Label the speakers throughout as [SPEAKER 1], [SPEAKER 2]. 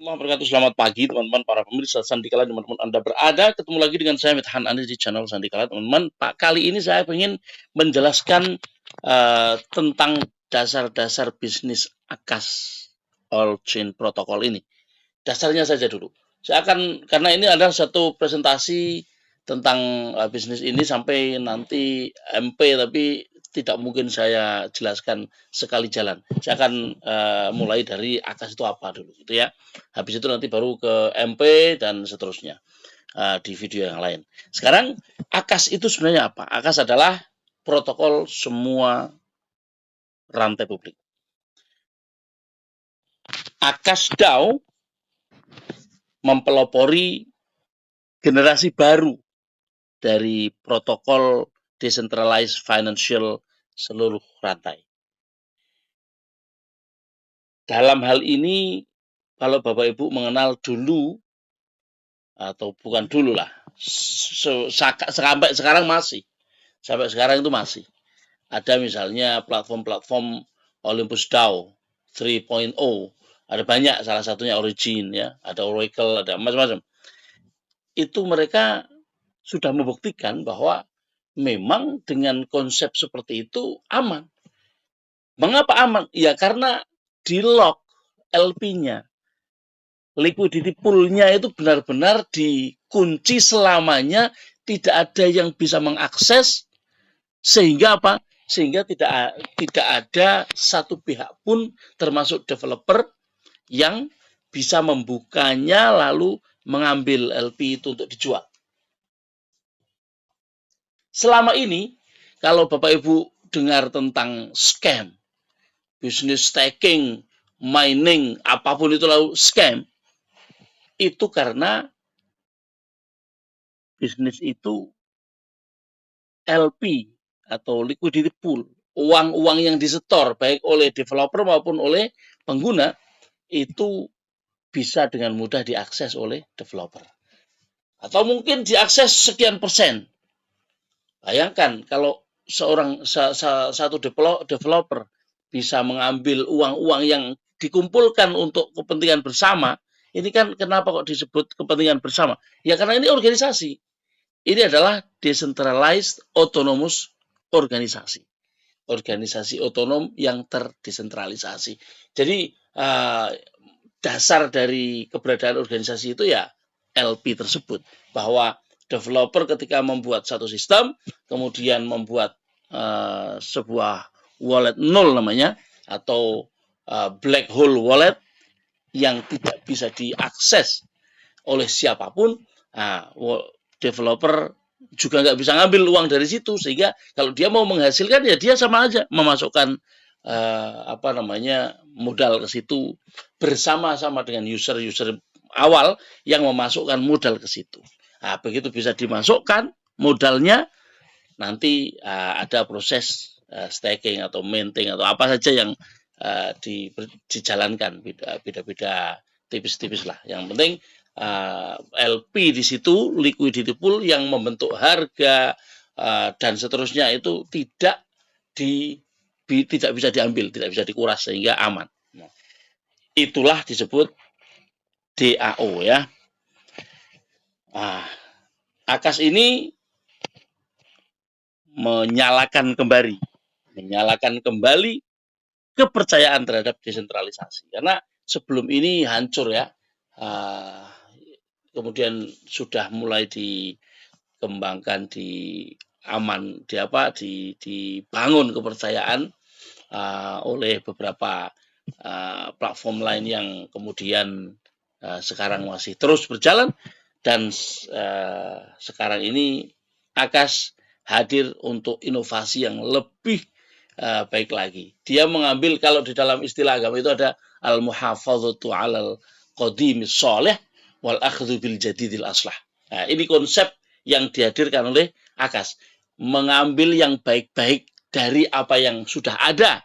[SPEAKER 1] Wabarakatuh. Selamat pagi teman-teman para pemirsa Sandikala teman-teman Anda berada. Ketemu lagi dengan saya Mithan Anies di channel Sandikala teman-teman. Pak, kali ini saya ingin menjelaskan tentang dasar-dasar bisnis ACAS All Chain Protocol ini. Dasarnya saja dulu. Saya akan, karena ini adalah satu presentasi tentang bisnis ini sampai nanti MP, tapi tidak mungkin saya jelaskan sekali jalan. Saya akan mulai dari ACAS itu apa dulu, gitu ya. Habis itu nanti baru ke MP dan seterusnya di video yang lain. Sekarang ACAS itu sebenarnya apa? ACAS adalah protokol semua rantai publik. ACAS DAO mempelopori generasi baru dari protokol decentralized financial seluruh rantai. Dalam hal ini, kalau Bapak Ibu mengenal dulu, atau bukan dulu lah, sampai sekarang masih. Sampai sekarang itu masih. Ada misalnya platform-platform Olympus DAO 3.0, ada banyak, salah satunya Origin, ya, ada Oracle, ada macam-macam. Itu mereka sudah membuktikan bahwa memang dengan konsep seperti itu aman. Mengapa aman? Ya karena di lock LP-nya, liquidity pool-nya itu benar-benar dikunci selamanya, tidak ada yang bisa mengakses, sehingga apa? Sehingga tidak ada satu pihak pun termasuk developer yang bisa membukanya lalu mengambil LP itu untuk dijual. Selama ini, kalau Bapak Ibu dengar tentang scam, bisnis staking, mining, apapun itu lalu scam, itu karena bisnis itu LP atau liquidity pool, uang-uang yang disetor baik oleh developer maupun oleh pengguna, itu bisa dengan mudah diakses oleh developer. Atau mungkin diakses sekian persen. Bayangkan kalau satu developer bisa mengambil uang-uang yang dikumpulkan untuk kepentingan bersama. Ini kan kenapa kok disebut kepentingan bersama? Ya karena ini organisasi. Ini adalah decentralized autonomous organisasi. Organisasi otonom yang terdesentralisasi. Jadi dasar dari keberadaan organisasi itu ya LP tersebut, bahwa developer ketika membuat satu sistem, kemudian membuat sebuah wallet nol namanya, atau black hole wallet yang tidak bisa diakses oleh siapapun, developer juga nggak bisa ngambil uang dari situ, sehingga kalau dia mau menghasilkan ya dia sama aja memasukkan modal ke situ bersama-sama dengan user awal yang memasukkan modal ke situ. Nah, begitu bisa dimasukkan modalnya, nanti ada proses staking atau minting atau apa saja yang dijalankan, beda-beda tipis-tipis lah. Yang penting LP di situ, liquidity pool yang membentuk harga dan seterusnya itu tidak bisa diambil, tidak bisa dikuras, sehingga aman. Nah, itulah disebut DAO ya. ACAS ini menyalakan kembali kepercayaan terhadap desentralisasi, karena sebelum ini hancur ya. Kemudian sudah mulai dikembangkan, dibangun kepercayaan oleh beberapa platform lain yang kemudian sekarang masih terus berjalan, dan sekarang ini ACAS hadir untuk inovasi yang lebih baik lagi. Dia mengambil, kalau di dalam istilah agama itu ada al-muhafadzatu 'alal qadimis shalih wal akhdhu bil jadidil aslah. Nah, ini konsep yang dihadirkan oleh ACAS, mengambil yang baik-baik dari apa yang sudah ada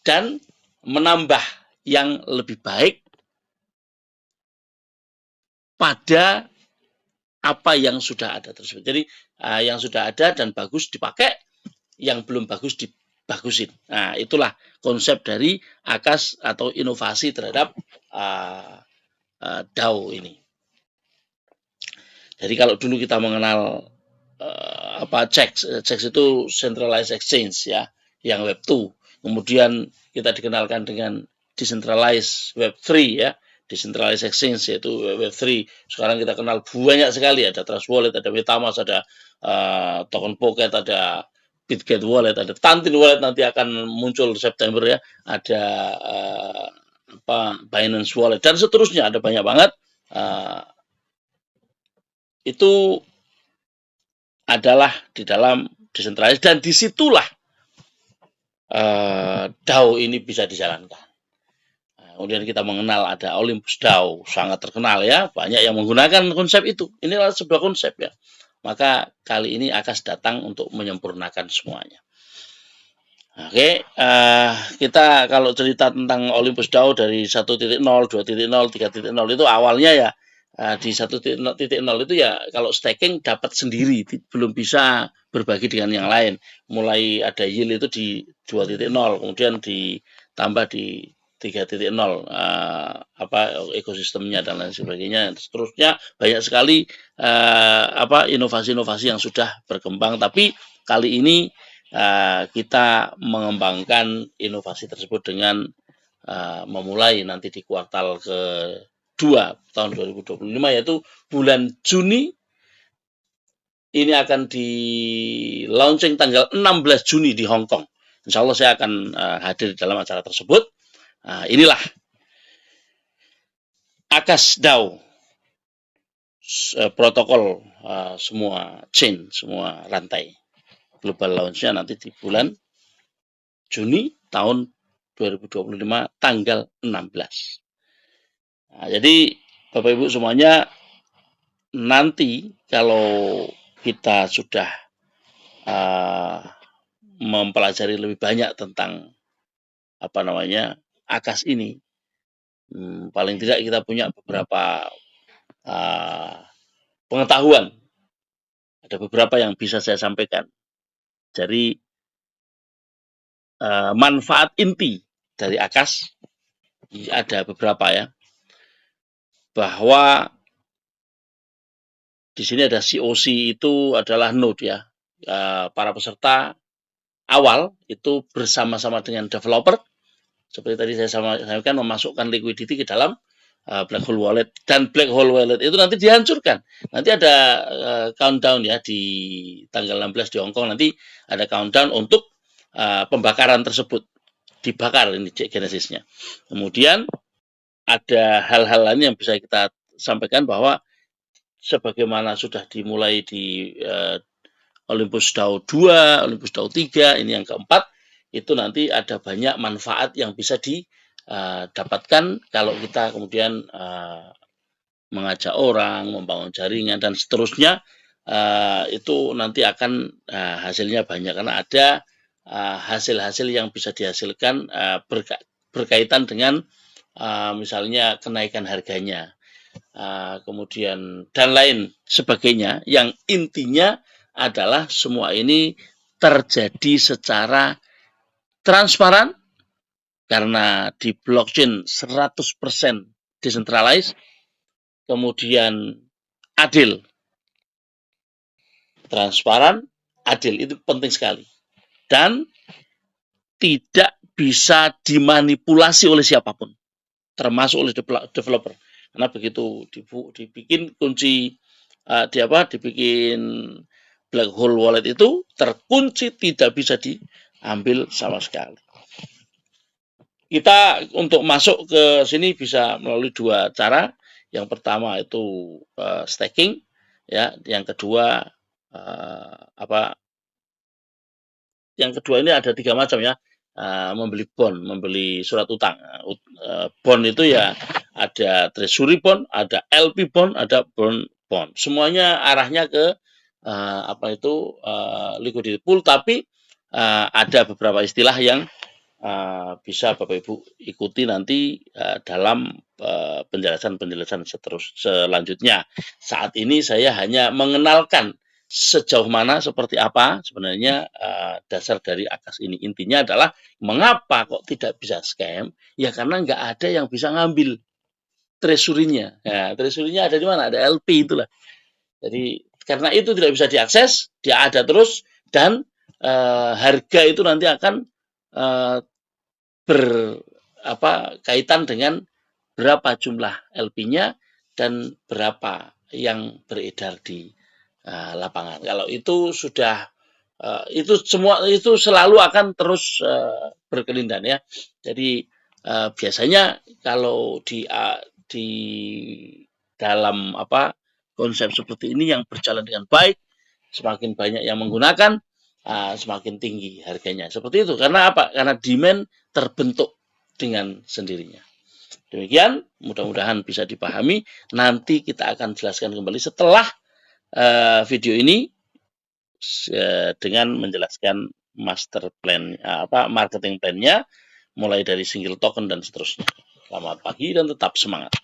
[SPEAKER 1] dan menambah yang lebih baik pada apa yang sudah ada tersebut. Jadi yang sudah ada dan bagus dipakai, yang belum bagus dibagusin. Nah, itulah konsep dari ACAS atau inovasi terhadap DAO ini. Jadi kalau dulu kita mengenal CEX itu Centralized Exchange ya, yang Web 2. Kemudian kita dikenalkan dengan Decentralized Web 3 ya, Decentralized Exchange yaitu Web 3. Sekarang kita kenal banyak sekali, ada Trust Wallet, ada Metamask, ada Token Pocket, ada Bitget Wallet, ada Tantin Wallet nanti akan muncul September ya, ada Binance Wallet dan seterusnya, ada banyak banget. Itu adalah di dalam decentralized dan disitulah DAO ini bisa dijalankan. Kemudian kita mengenal ada Olympus DAO, sangat terkenal ya, banyak yang menggunakan konsep itu. Ini adalah sebuah konsep ya. Maka kali ini Akas datang untuk menyempurnakan semuanya. Oke, kita kalau cerita tentang Olympus DAO dari 1.0, 2.0, 3.0 itu awalnya ya di 1.0 itu ya kalau staking dapat sendiri, belum bisa berbagi dengan yang lain. Mulai ada yield itu di 2.0, kemudian ditambah di 3.0 ekosistemnya dan lain sebagainya. Seterusnya banyak sekali inovasi-inovasi yang sudah berkembang, tapi kali ini kita mengembangkan inovasi tersebut dengan memulai nanti di kuartal kedua tahun 2025 yaitu bulan Juni. Ini akan di launching tanggal 16 Juni di Hong Kong. Insya Allah saya akan hadir dalam acara tersebut. Inilah Akas DAO, protokol semua chain, semua rantai. Global launch-nya nanti di bulan Juni tahun 2025 tanggal 16. Jadi Bapak Ibu semuanya, nanti kalau kita sudah mempelajari lebih banyak tentang Akas ini, paling tidak kita punya beberapa pengetahuan. Ada beberapa yang bisa saya sampaikan. Jadi manfaat inti dari Akas ada beberapa ya, bahwa di sini ada COC itu adalah node ya, para peserta awal itu bersama-sama dengan developer, seperti tadi saya sampaikan, memasukkan liquidity ke dalam Black Hole Wallet, dan Black Hole Wallet itu nanti dihancurkan. Nanti ada countdown ya di tanggal 16 di Hong Kong, nanti ada countdown untuk pembakaran tersebut, dibakar ini genesisnya. Kemudian ada hal-hal lain yang bisa kita sampaikan bahwa sebagaimana sudah dimulai di Olympus DAO 2, Olympus DAO 3, ini yang keempat, itu nanti ada banyak manfaat yang bisa didapatkan kalau kita kemudian mengajak orang, membangun jaringan, dan seterusnya. Itu nanti akan hasilnya banyak, karena ada hasil-hasil yang bisa dihasilkan berkaitan dengan misalnya kenaikan harganya, kemudian dan lain sebagainya, yang intinya adalah semua ini terjadi secara transparan karena di blockchain 100% decentralized, kemudian adil. Transparan, adil, itu penting sekali. Dan tidak bisa dimanipulasi oleh siapapun, termasuk oleh developer. Karena begitu dibikin kunci, dibikin Black Hole Wallet itu terkunci, tidak bisa diambil sama sekali. Kita untuk masuk ke sini bisa melalui dua cara. Yang pertama itu staking, ya. Yang kedua yang kedua ini ada 3 macam ya. Membeli bond, membeli surat utang. Bond itu ya ada treasury bond, ada LP bond, ada bond. Semuanya arahnya ke liquidity pool, tapi ada beberapa istilah yang bisa Bapak Ibu ikuti nanti dalam penjelasan-penjelasan selanjutnya. Saat ini saya hanya mengenalkan sejauh mana, seperti apa sebenarnya dasar dari Akas ini. Intinya adalah mengapa kok tidak bisa scam? Ya karena nggak ada yang bisa ngambil. treasury-nya. Nah, treasury-nya ada di mana? Ada LP itulah. Jadi karena itu tidak bisa diakses, dia ada terus dan harga itu nanti akan kaitan dengan berapa jumlah LP-nya dan berapa yang beredar di lapangan. Kalau itu sudah itu semua itu selalu akan terus berkelindan ya. Jadi biasanya kalau di dalam konsep seperti ini yang berjalan dengan baik, semakin banyak yang menggunakan, semakin tinggi harganya. Seperti itu. Karena apa? Karena demand terbentuk dengan sendirinya. Demikian, mudah-mudahan bisa dipahami. Nanti kita akan jelaskan kembali setelah video ini dengan menjelaskan master plan, marketing plan-nya, mulai dari single token dan seterusnya. Selamat pagi dan tetap semangat.